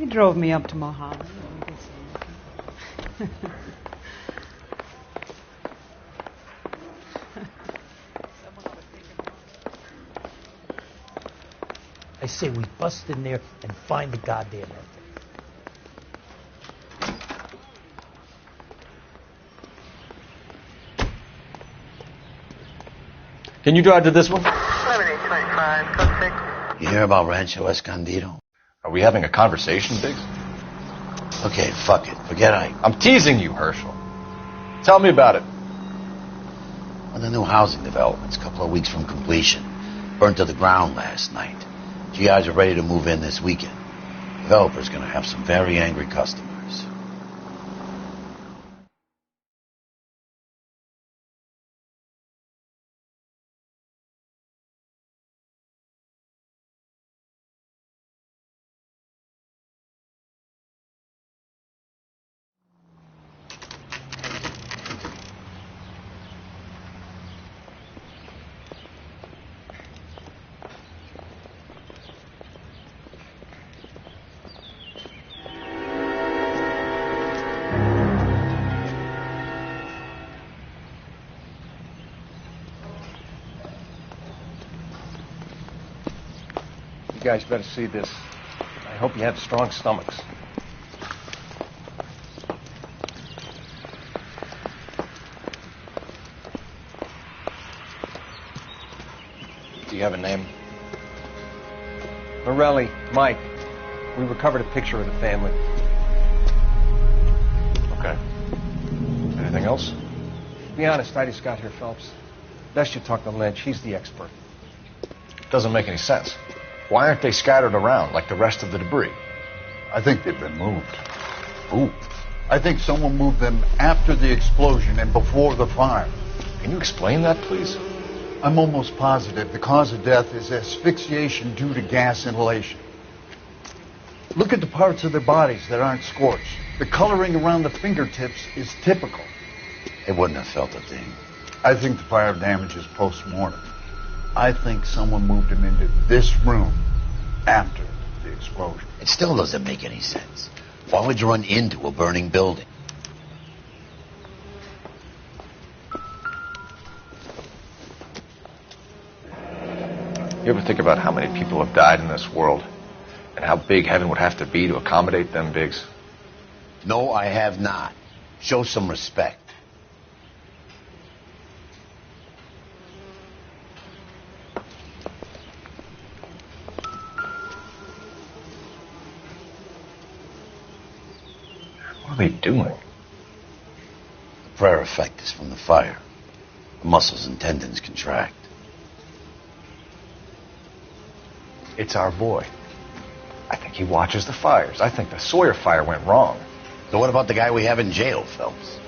He drove me up to Mojave. I say we bust in there and find the goddamn ethic. Can you drive to this one? 7825, code 6. You hear about Rancho Escondido? Are we having a conversation, Biggs? Okay, fuck it. Forget I'm teasing you, Herschel. Tell me about it. Well, the new housing development's a couple of weeks from completion. Burned to the ground last night. GIs are ready to move in this weekend. Developer's gonna have some very angry customers. You guys better see this. I hope you have strong stomachs. Do you have a name? Morelli, Mike. We recovered a picture of the family. Okay. Anything else? To be honest, I just got here, Phelps. Best you talk to Lynch. He's the expert. Doesn't make any sense. Why aren't they scattered around like the rest of the debris? I think they've been moved. Moved? I think someone moved them after the explosion and before the fire. Can you explain that, please? I'm almost positive the cause of death is asphyxiation due to gas inhalation. Look at the parts of their bodies that aren't scorched. The coloring around the fingertips is typical. They wouldn't have felt a thing. I think the fire damage is post-mortem. I think someone moved him into this room after the explosion. It still doesn't make any sense. Why would you run into a burning building? You ever think about how many people have died in this world? And how big heaven would have to be to accommodate them, Biggs? No, I have not. Show some respect. What are they doing? The prayer effect is from the fire. The muscles and tendons contract. It's our boy. I think he watches the fires. I think the Sawyer fire went wrong. So what about the guy we have in jail, Phelps?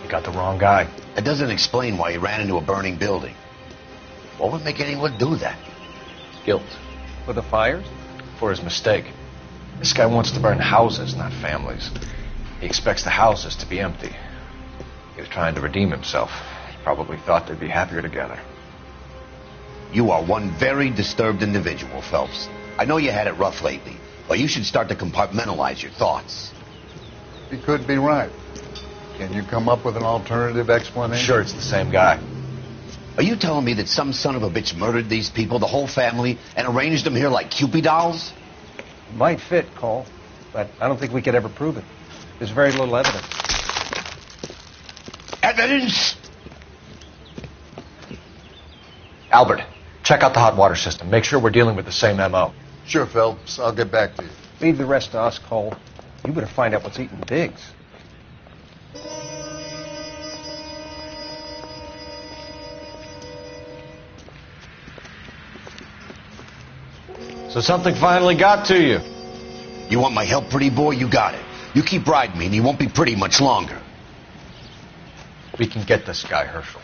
You got the wrong guy. That doesn't explain why he ran into a burning building. What would make anyone do that? Guilt. For the fires? For his mistake. This guy wants to burn houses, not families. He expects the houses to be empty. He was trying to redeem himself. He probably thought they'd be happier together. You are one very disturbed individual, Phelps. I know you had it rough lately, but you should start to compartmentalize your thoughts. He could be right. Can you come up with an alternative explanation? Sure, it's the same guy. Are you telling me that some son of a bitch murdered these people, the whole family, and arranged them here like Cupid dolls? Might fit, Cole, but I don't think we could ever prove it. There's very little evidence. Evidence? Albert, check out the hot water system. Make sure we're dealing with the same M.O. Sure, Phelps. I'll get back to you. Leave the rest to us, Cole. You better find out what's eating Biggs. So something finally got to you. You want my help, pretty boy? You got it. You keep riding me, and you won't be pretty much longer. We can get this guy, Herschel.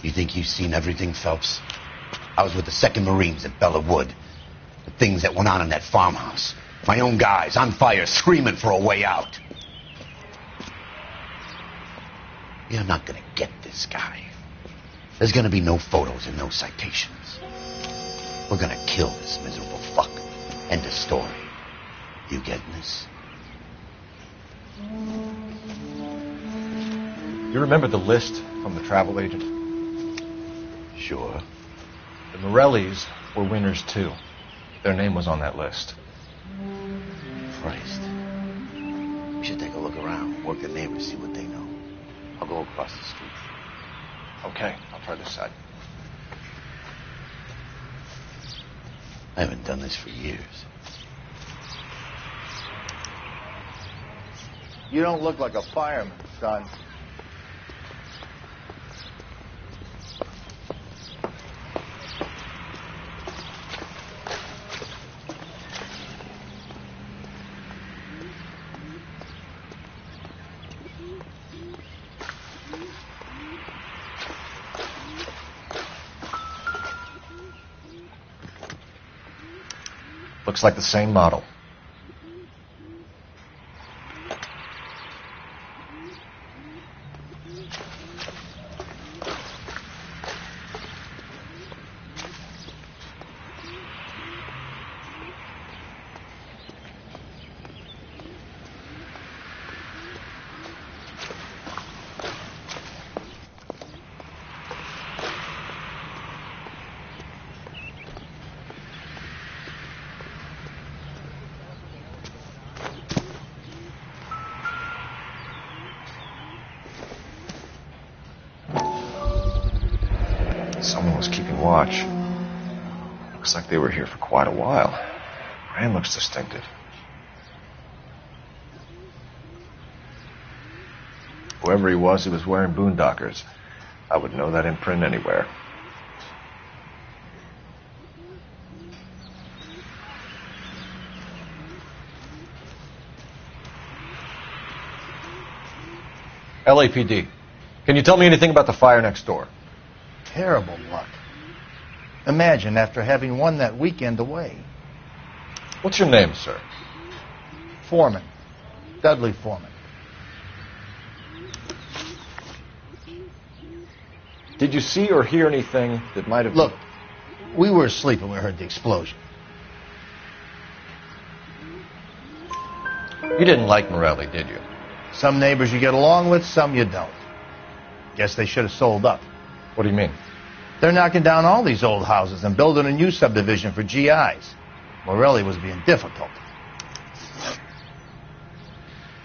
You think you've seen everything, Phelps? I was with the 2nd Marines at Bella Wood. The things that went on in that farmhouse. My own guys on fire, screaming for a way out. You're not gonna get this guy. There's gonna be no photos and no citations. We're gonna kill this miserable fuck End of story. You getting this? You remember the list from the travel agent? Sure. The Morellis were winners too. Their name was on that list. Christ. We should take a look around, work the neighbors, see what they know. I'll go across the street. Okay, I'll try this side. I haven't done this for years. You don't look like a fireman, son. Looks like the same model. Someone was keeping watch. Looks like they were here for quite a while. Brand looks distinctive. Whoever he was wearing boondockers. I would know that imprint anywhere. LAPD. Can you tell me anything about the fire next door? Terrible luck. Imagine after having won that weekend away. What's your name, sir? Foreman. Dudley Foreman. Did you see or hear anything that might have... Look, we were asleep when we heard the explosion. You didn't like Morelli, did you? Some neighbors you get along with, some you don't. Guess they should have sold up. What do you mean? They're knocking down all these old houses and building a new subdivision for GIs. Morelli was being difficult.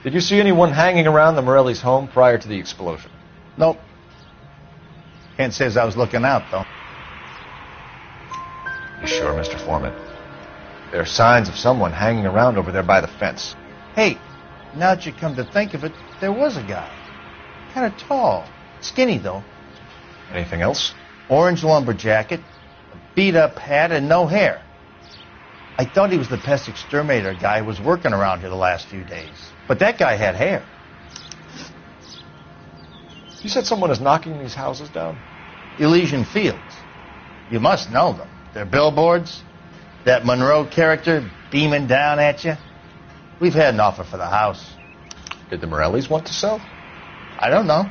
Did you see anyone hanging around the Morelli's home prior to the explosion? Nope. Can't say as I was looking out, though. You sure, Mr. Foreman? There are signs of someone hanging around over there by the fence. Hey, now that you come to think of it, there was a guy. Kind of tall. Skinny, though. Anything else? Orange lumber jacket, a beat-up hat, and no hair. I thought he was the pest exterminator guy who was working around here the last few days. But that guy had hair. You said someone is knocking these houses down? Elysian Fields. You must know them. They're billboards. That Monroe character beaming down at you. We've had an offer for the house. Did the Morellis want to sell? I don't know.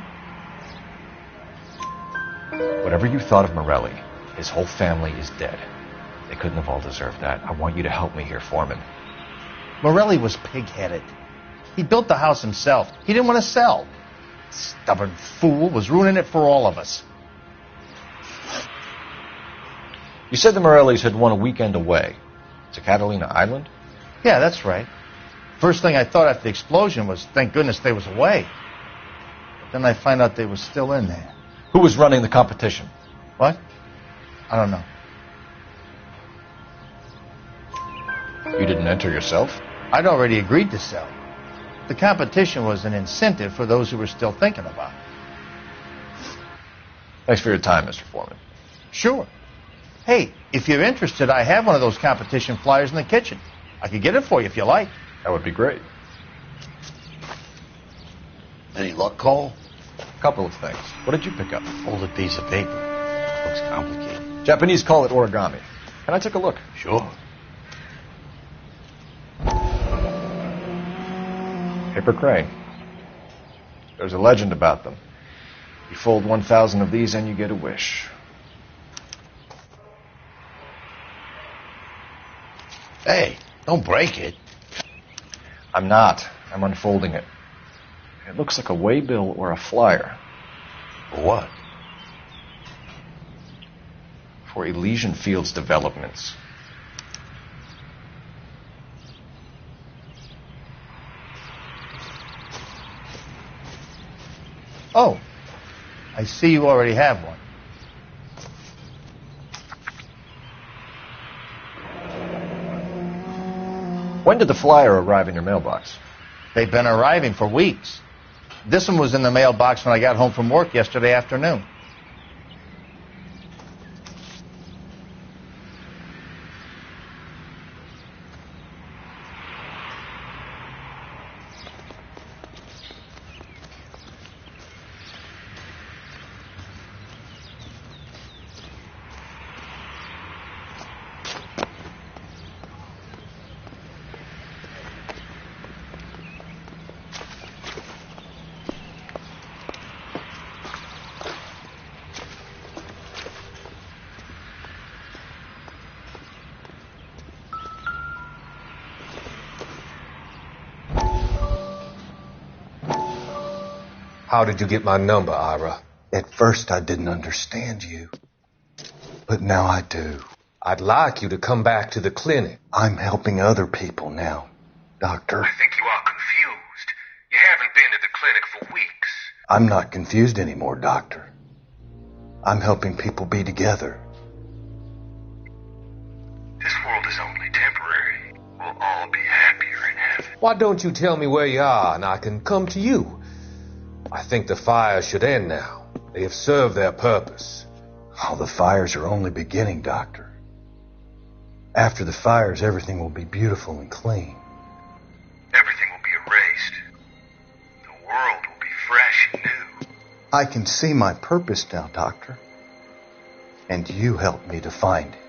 Whatever you thought of Morelli, his whole family is dead. They couldn't have all deserved that. I want you to help me here, Foreman. Morelli was pig-headed. He built the house himself. He didn't want to sell. Stubborn fool was ruining it for all of us. You said the Morellis had won a weekend away to Catalina Island? Yeah, that's right. First thing I thought after the explosion was, thank goodness they was away. But then I find out they was still in there. Who was running the competition? What? I don't know. You didn't enter yourself? I'd already agreed to sell. The competition was an incentive for those who were still thinking about it. Thanks for your time, Mr. Foreman. Sure. Hey, if you're interested, I have one of those competition flyers in the kitchen. I could get it for you if you like. That would be great. Any luck, Cole? A couple of things. What did you pick up? Folded piece of paper. Looks complicated. Japanese call it origami. Can I take a look? Sure. Paper crane. There's a legend about them. You fold 1,000 of these and you get a wish. Hey, Don't break it. I'm not. I'm unfolding it. It looks like a waybill or a flyer. For what? For Elysian Fields developments. Oh, I see you already have one. When did the flyer arrive in your mailbox? They've been arriving for weeks. This one was in the mailbox when I got home from work yesterday afternoon. How did you get my number, Ira? At first I didn't understand you, but now I do. I'd like you to come back to the clinic. I'm helping other people now, Doctor. I think you are confused. You haven't been to the clinic for weeks. I'm not confused anymore, Doctor. I'm helping people be together. This world is only temporary. We'll all be happier in heaven. Why don't you tell me where you are and I can come to you? I think the fires should end now. They have served their purpose. Oh, the fires are only beginning, Doctor. After the fires, everything will be beautiful and clean. Everything will be erased. The world will be fresh and new. I can see my purpose now, Doctor. And you helped me to find it.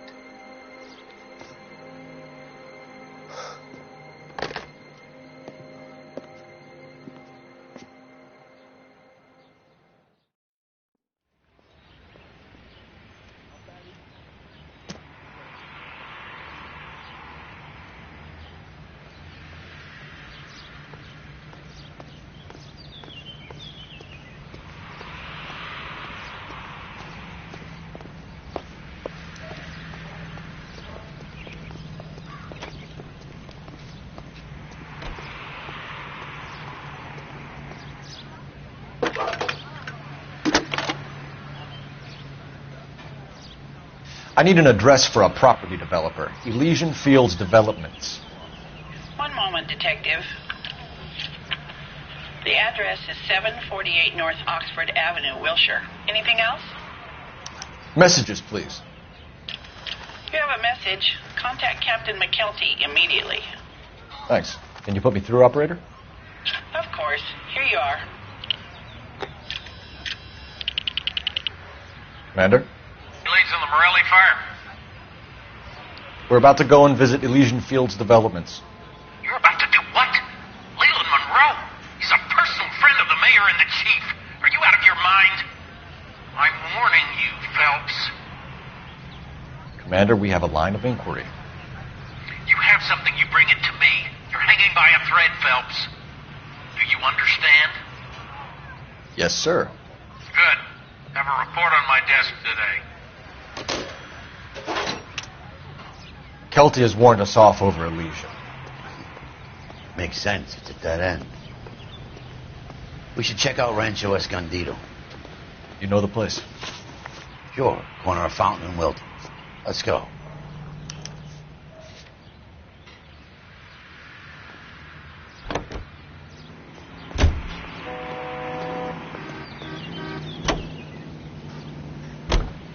I need an address for a property developer. Elysian Fields Developments. One moment, Detective. The address is 748 North Oxford Avenue, Wilshire. Anything else? Messages, please. If you have a message, contact Captain McKelty immediately. Thanks. Can you put me through, operator? Of course. Here you are. Commander? Leads in the Morelli fire. We're about to go and visit Elysian Fields Developments. You're about to do what? Leland Monroe. He's a personal friend of the mayor and the chief. Are you out of your mind? I'm warning you, Phelps. Commander, we have a line of inquiry. You have something, you bring it to me. You're hanging by a thread, Phelps. Do you understand? Yes, sir. Good. Have a report on my desk today. Kelty has warned us off over Elysian. Makes sense. It's a dead end. We should check out Rancho Escondido. You know the place? Sure. Corner of Fountain and Wilton. Let's go.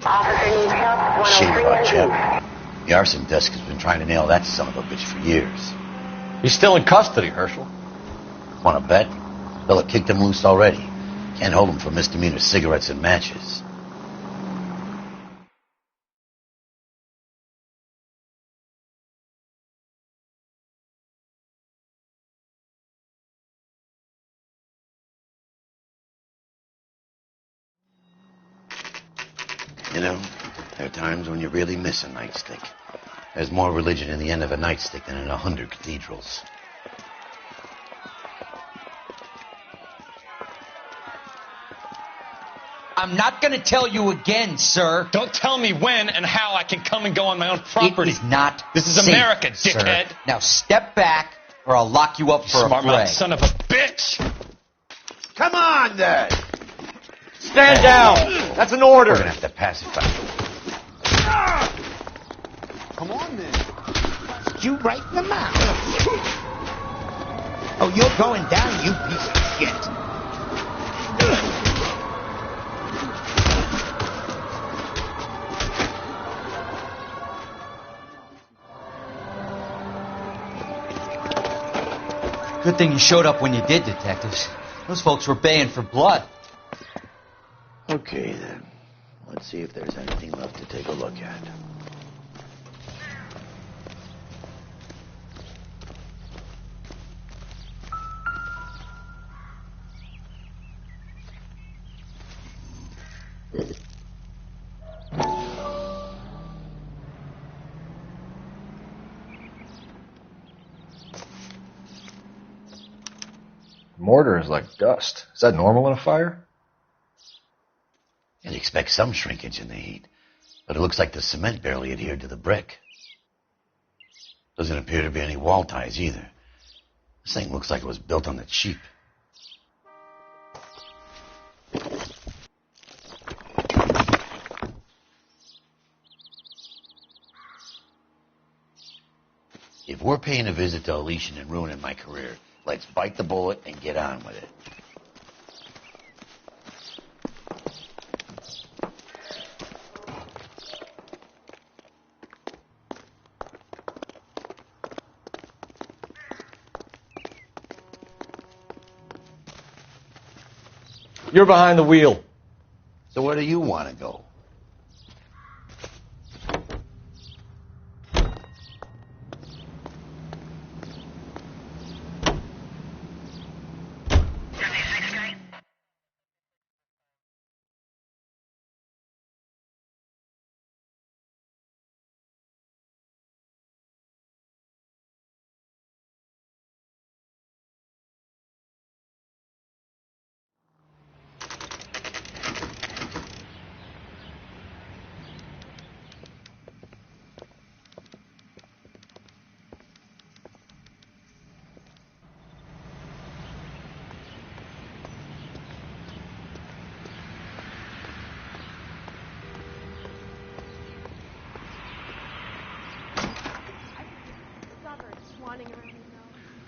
Officer needs help. Shit 103 about and Chip. The arson desk has been trying to nail that son of a bitch for years. He's still in custody, Herschel. Want to bet? Fella kicked him loose already. Can't hold him for misdemeanor cigarettes and matches. You know, there are times when you really miss a nightstick. There's more religion in the end of a nightstick than in 100 cathedrals. I'm not going to tell you again, sir. Don't tell me when and how I can come and go on my own property. It is not This is safe, America, sir. dickhead. Now step back, or I'll lock you up for a Smart fray. mouth son of a bitch. Come on, then! Stand down! That's an order! We're gonna have to pacify you. Come on, then. You right in the mouth. Oh, you're going down, you piece of shit. Good thing you showed up when you did, detectives. Those folks were baying for blood. Okay, then. Let's see if there's anything left to take a look at. Mortar is like dust. Is that normal in a fire? You'd expect some shrinkage in the heat, but it looks like the cement barely adhered to the brick. Doesn't appear to be any wall ties either. This thing looks like it was built on the cheap. If we're paying a visit to Elysian and ruining my career, let's bite the bullet and get on with it. You're behind the wheel. So where do you want to go?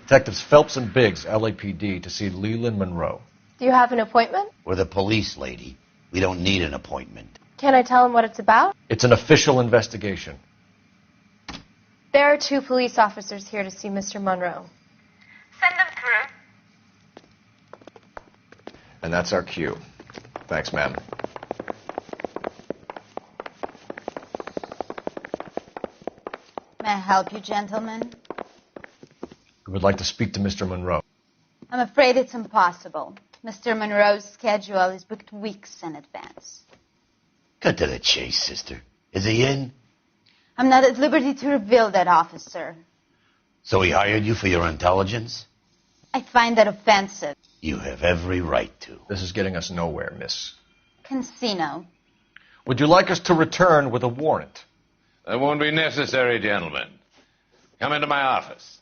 Detectives Phelps and Biggs, LAPD, to see Leland Monroe. Do you have an appointment? We're the police, lady. We don't need an appointment. Can I tell him what it's about? It's an official investigation. There are 2 police officers here to see Mr. Monroe. Send them through. And that's our cue. Thanks, ma'am. May I help you, gentlemen? We would like to speak to Mr. Monroe. I'm afraid it's impossible. Mr. Monroe's schedule is booked weeks in advance. Cut to the chase, sister. Is he in? I'm not at liberty to reveal that, officer. So he hired you for your intelligence? I find that offensive. You have every right to. This is getting us nowhere, miss. Casino. Would you like us to return with a warrant? That won't be necessary, gentlemen. Come into my office.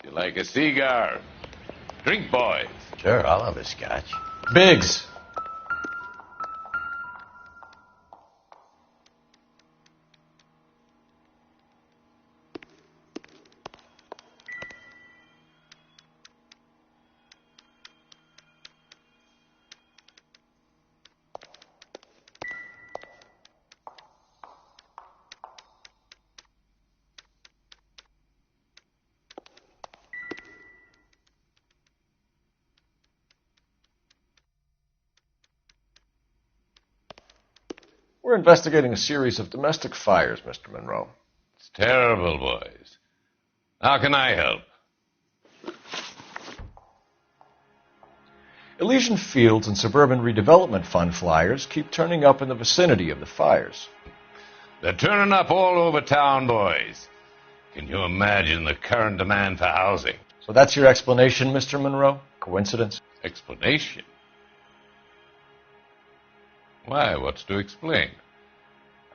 You like a cigar? Drink, boys. Sure, I'll have a scotch. Biggs! We're investigating a series of domestic fires, Mr. Monroe. It's terrible, boys. How can I help? Elysian Fields and Suburban Redevelopment Fund flyers keep turning up in the vicinity of the fires. They're turning up all over town, boys. Can you imagine the current demand for housing? So that's your explanation, Mr. Monroe? Coincidence? Explanation? Why, what's to explain?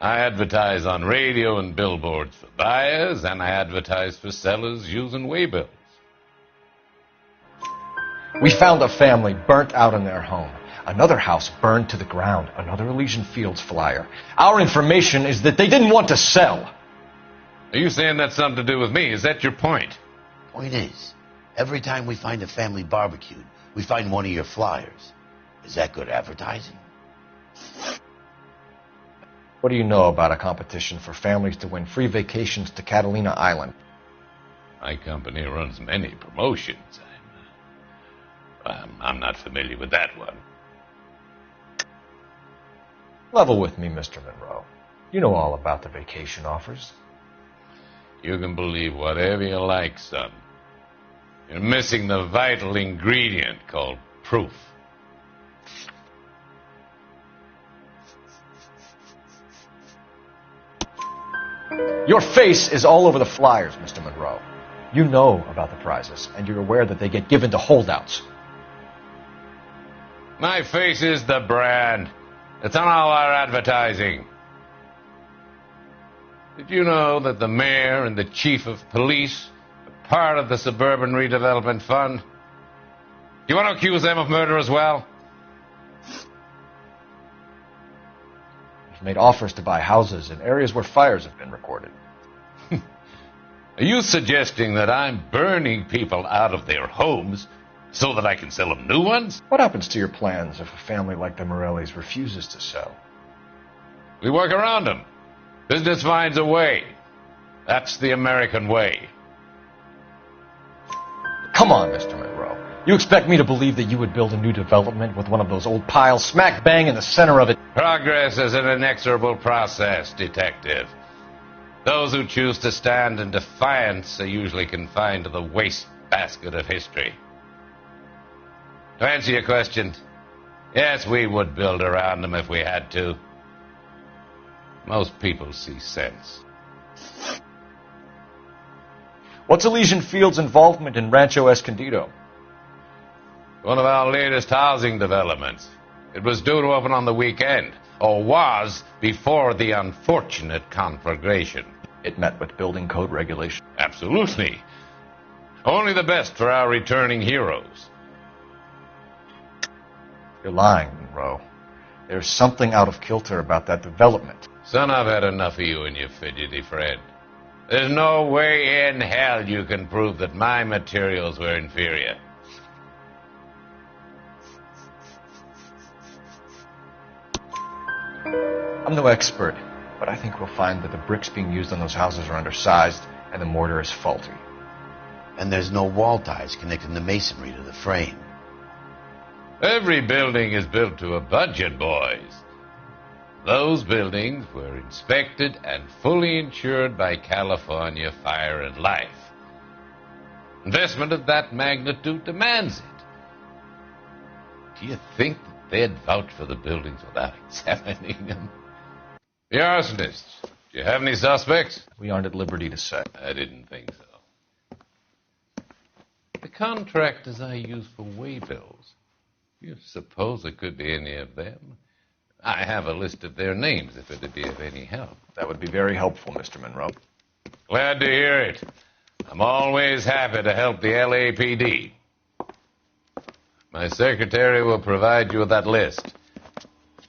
I advertise on radio and billboards for buyers, and I advertise for sellers using waybills. We found a family burnt out in their home. Another house burned to the ground. Another Elysian Fields flyer. Our information is that they didn't want to sell. Are you saying that's something to do with me? Is that your point? Point is, every time we find a family barbecued, we find one of your flyers. Is that good advertising? What do you know about a competition for families to win free vacations to Catalina Island? My company runs many promotions. I'm not familiar with that one. Level with me, Mr. Monroe. You know all about the vacation offers. You can believe whatever you like, son. You're missing the vital ingredient called proof. Your face is all over the flyers, Mr. Monroe. You know about the prizes, and you're aware that they get given to holdouts. My face is the brand. It's on all our advertising. Did you know that the mayor and the chief of police are part of the Suburban Redevelopment Fund? You want to accuse them of murder as well? You've made offers to buy houses in areas where fires have been recorded. Are you suggesting that I'm burning people out of their homes so that I can sell them new ones? What happens to your plans if a family like the Morellis refuses to sell? We work around them. Business finds a way. That's the American way. Come on, Mr. Monroe. You expect me to believe that you would build a new development with one of those old piles smack bang in the center of it? Progress is an inexorable process, detective. Those who choose to stand in defiance are usually confined to the wastebasket of history. To answer your question, yes, we would build around them if we had to. Most people see sense. What's Elysian Fields' involvement in Rancho Escondido? One of our latest housing developments. It was due to open on the weekend, or was before the unfortunate conflagration. It met with building code regulation. Absolutely. Only the best for our returning heroes. You're lying, Monroe. There's something out of kilter about that development. Son, I've had enough of you and your fidgety friend. There's no way in hell you can prove that my materials were inferior. I'm no expert, but I think we'll find that the bricks being used on those houses are undersized and the mortar is faulty. And there's no wall ties connecting the masonry to the frame. Every building is built to a budget, boys. Those buildings were inspected and fully insured by California Fire and Life. Investment of that magnitude demands it. Do you think that they'd vouch for the buildings without examining them? The arsonists, do you have any suspects? We aren't at liberty to say. I didn't think so. The contractors I use for waybills, you suppose it could be any of them? I have a list of their names if it'd be of any help. That would be very helpful, Mr. Monroe. Glad to hear it. I'm always happy to help the LAPD. My secretary will provide you with that list.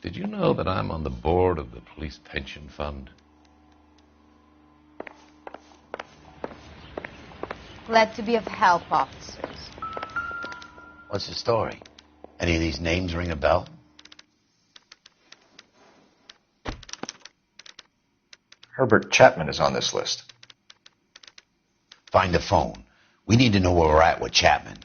Did you know that I'm on the board of the Police Pension Fund? Glad to be of help, officers. What's the story? Any of these names ring a bell? Herbert Chapman is on this list. Find the phone. We need to know where we're at with Chapman.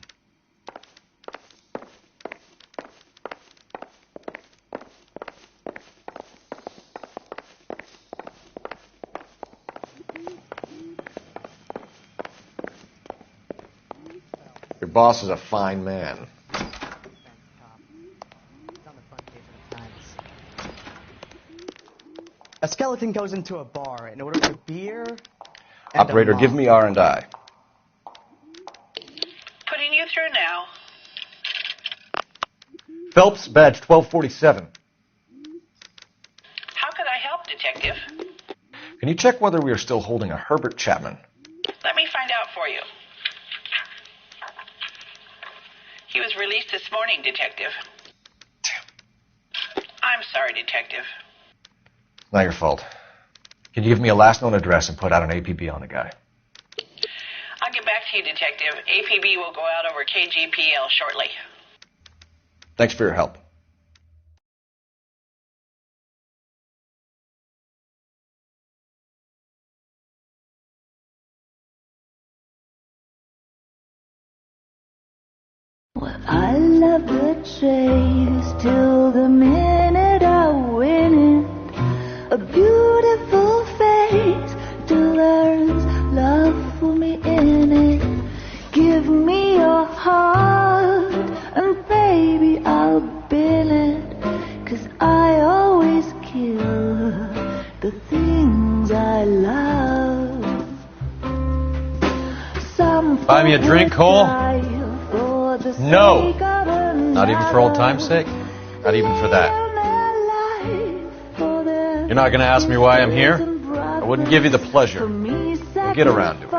Your boss is a fine man. A skeleton goes into a bar in order for beer. Operator, give me R&I. Putting you through now. Phelps, badge 1247. How could I help, Detective? Can you check whether we are still holding a Herbert Chapman? Let me find out for you. He was released this morning, Detective. Damn. I'm sorry, Detective. Not your fault. Can you give me a last known address and put out an APB on the guy? I'll get back to you, Detective. APB will go out over KGPL shortly. Thanks for your help. I love the chase till the minute I win it. A beautiful face till there's love for me in it. Give me your heart and baby I'll bill it. 'Cause I always kill the things I love. Some Buy me a drink, Cole? No. Not even for old time's sake? Not even for that. You're not going to ask me why I'm here? I wouldn't give you the pleasure. We'll get around to it.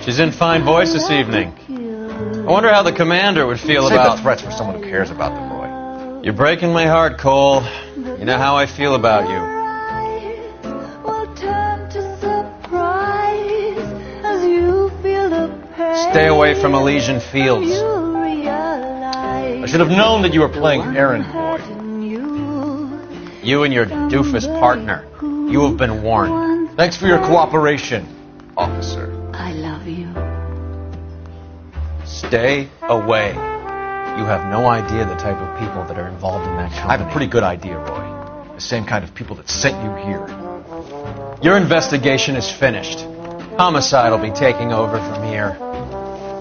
She's in fine voice this evening. I wonder how the commander would feel Save about the threats for someone who cares about them, Roy. You're breaking my heart, Cole. You know how I feel about you. Stay away from Elysian Fields. I should have known that you were playing errand boy. You and your doofus partner. You have been warned. Thanks for your cooperation, officer. I love you. Stay away. You have no idea the type of people that are involved in that company. I have a pretty good idea, Roy. The same kind of people that sent you here. Your investigation is finished. Homicide will be taking over from here.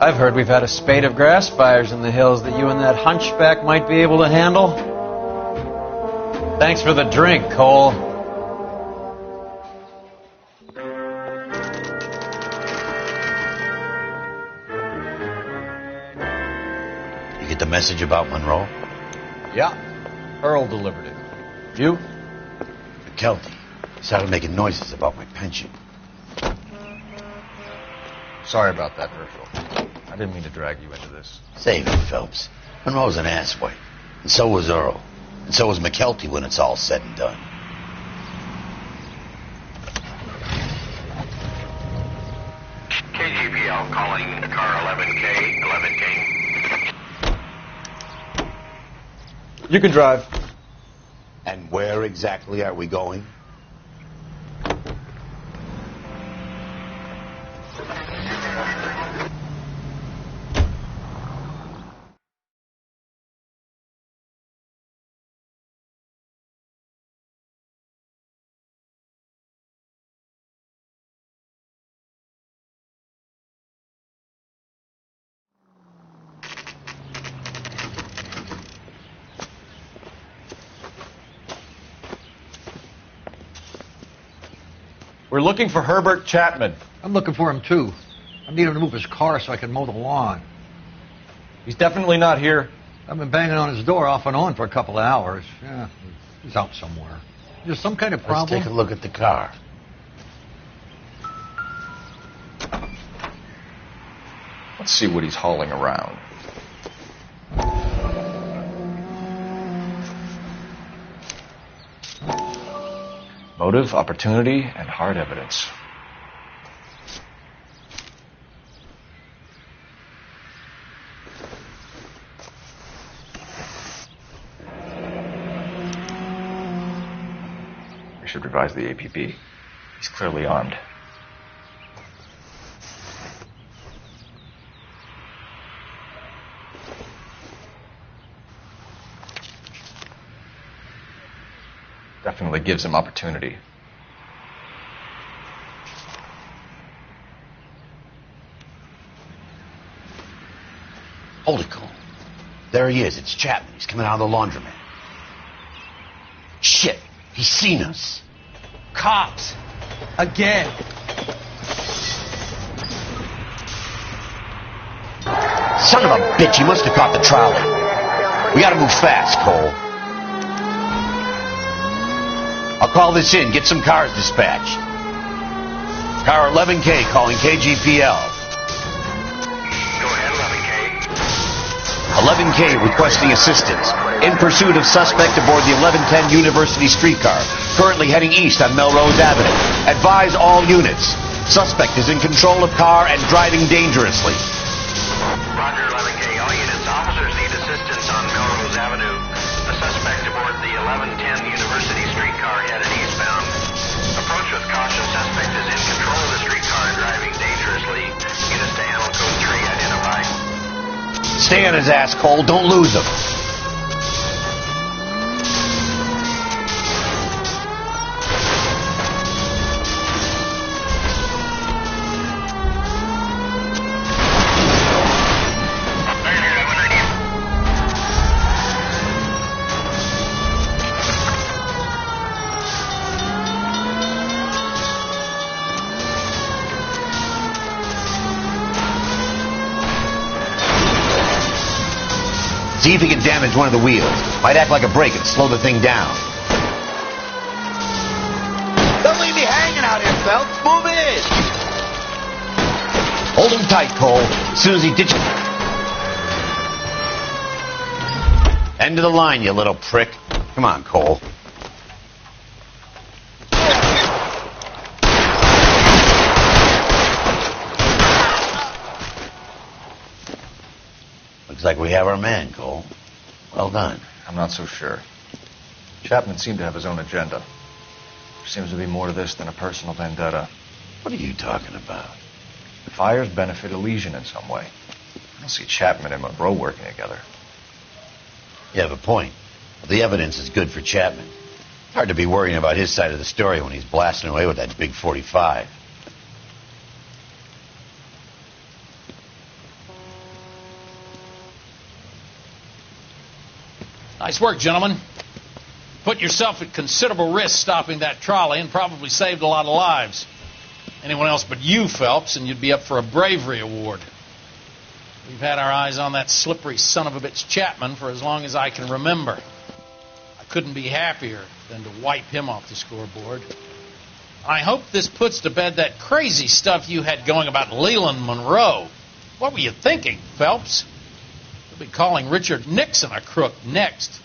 I've heard we've had a spate of grass fires in the hills that you and that hunchback might be able to handle. Thanks for the drink, Cole. You get the message about Monroe? Yeah. Earl delivered it. You? McKelty started making noises about my pension. Sorry about that, Herschel. I didn't mean to drag you into this. Save it, Phelps. Monroe's an asswipe. And so was Earl. And so was McKelty when it's all said and done. KGPL calling the car 11K. 11K. You can drive. And where exactly are we going? We're looking for Herbert Chapman. I'm looking for him, too. I need him to move his car so I can mow the lawn. He's definitely not here. I've been banging on his door off and on for a couple of hours. Yeah, he's out somewhere. There's some kind of problem. Let's take a look at the car. Let's see what he's hauling around. Motive, opportunity, and hard evidence. We should revise the APB. He's clearly armed. Definitely gives him opportunity. Hold it, Cole. There he is. It's Chapman. He's coming out of the laundromat. He's seen us. Cops. Again. Son of a bitch, he must have caught the trolley. We gotta move fast, Cole. I'll call this in, get some cars dispatched. Car 11K calling KGPL. Go ahead, 11K requesting assistance. In pursuit of suspect aboard the 1110 University streetcar. Currently heading east on Melrose Avenue. Advise all units. Suspect is in control of car and driving dangerously. Roger, 11K. All units, officers need assistance on Melrose Avenue. A suspect aboard the 1110 University streetcar headed eastbound. Approach with caution. Suspect is in control of the streetcar and driving dangerously. Units to handle code 3 identified. Stay on his ass, Cole. Don't lose him. See if he can damage one of the wheels. Might act like a brake and slow the thing down. Don't leave me hanging out here, Phelps. Move in. Hold him tight, Cole. As soon as he ditches... End of the line, you little prick. Come on, Cole. Looks like we have our man, Cole. Well done. I'm not so sure. Chapman seemed to have his own agenda. There seems to be more to this than a personal vendetta. What are you talking about? The fires benefit Elysian in some way. I don't see Chapman and Monroe working together. You have a point. The evidence is good for Chapman. Hard to be worrying about his side of the story when he's blasting away with that big 45. Nice work, gentlemen. Put yourself at considerable risk stopping that trolley and probably saved a lot of lives. Anyone else but you, Phelps, and you'd be up for a bravery award. We've had our eyes on that slippery son of a bitch Chapman for as long as I can remember. I couldn't be happier than to wipe him off the scoreboard. I hope this puts to bed that crazy stuff you had going about Leland Monroe. What were you thinking, Phelps? You'll be calling Richard Nixon a crook next.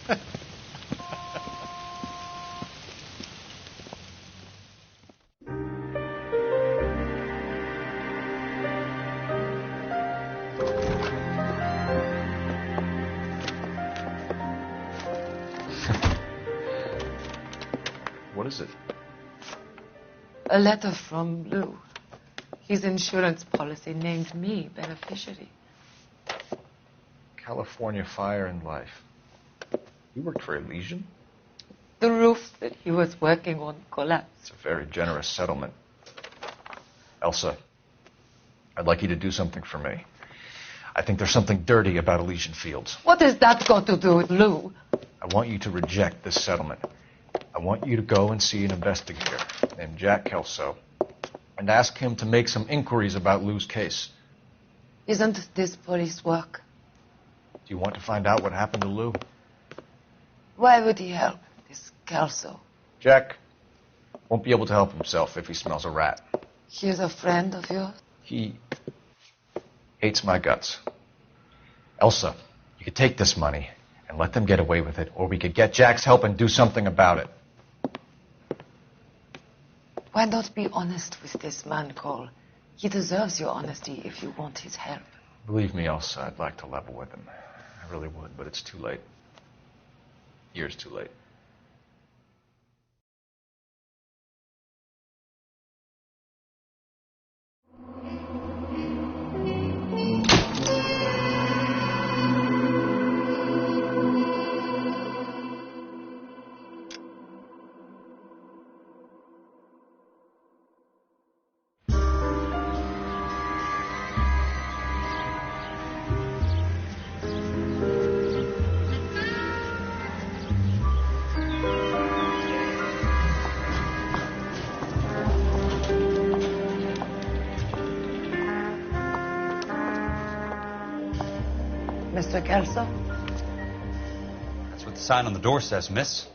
What is it? A letter from Lou. His insurance policy named me beneficiary. California Fire and Life. You worked for Elysian? The roof that he was working on collapsed. It's a very generous settlement. Elsa, I'd like you to do something for me. I think there's something dirty about Elysian Fields. What has that got to do with Lou? I want you to reject this settlement. I want you to go and see an investigator named Jack Kelso and ask him to make some inquiries about Lou's case. Isn't this police work? Do you want to find out what happened to Lou? Why would he help, this Kelso? Jack won't be able to help himself if he smells a rat. He is a friend of yours? He hates my guts. Elsa, you could take this money and let them get away with it, or we could get Jack's help and do something about it. Why not be honest with this man, Cole? He deserves your honesty if you want his help. Believe me, Elsa, I'd like to level with him. I really would, but it's too late. Years too late. Mr. Kelso? That's what the sign on the door says, miss.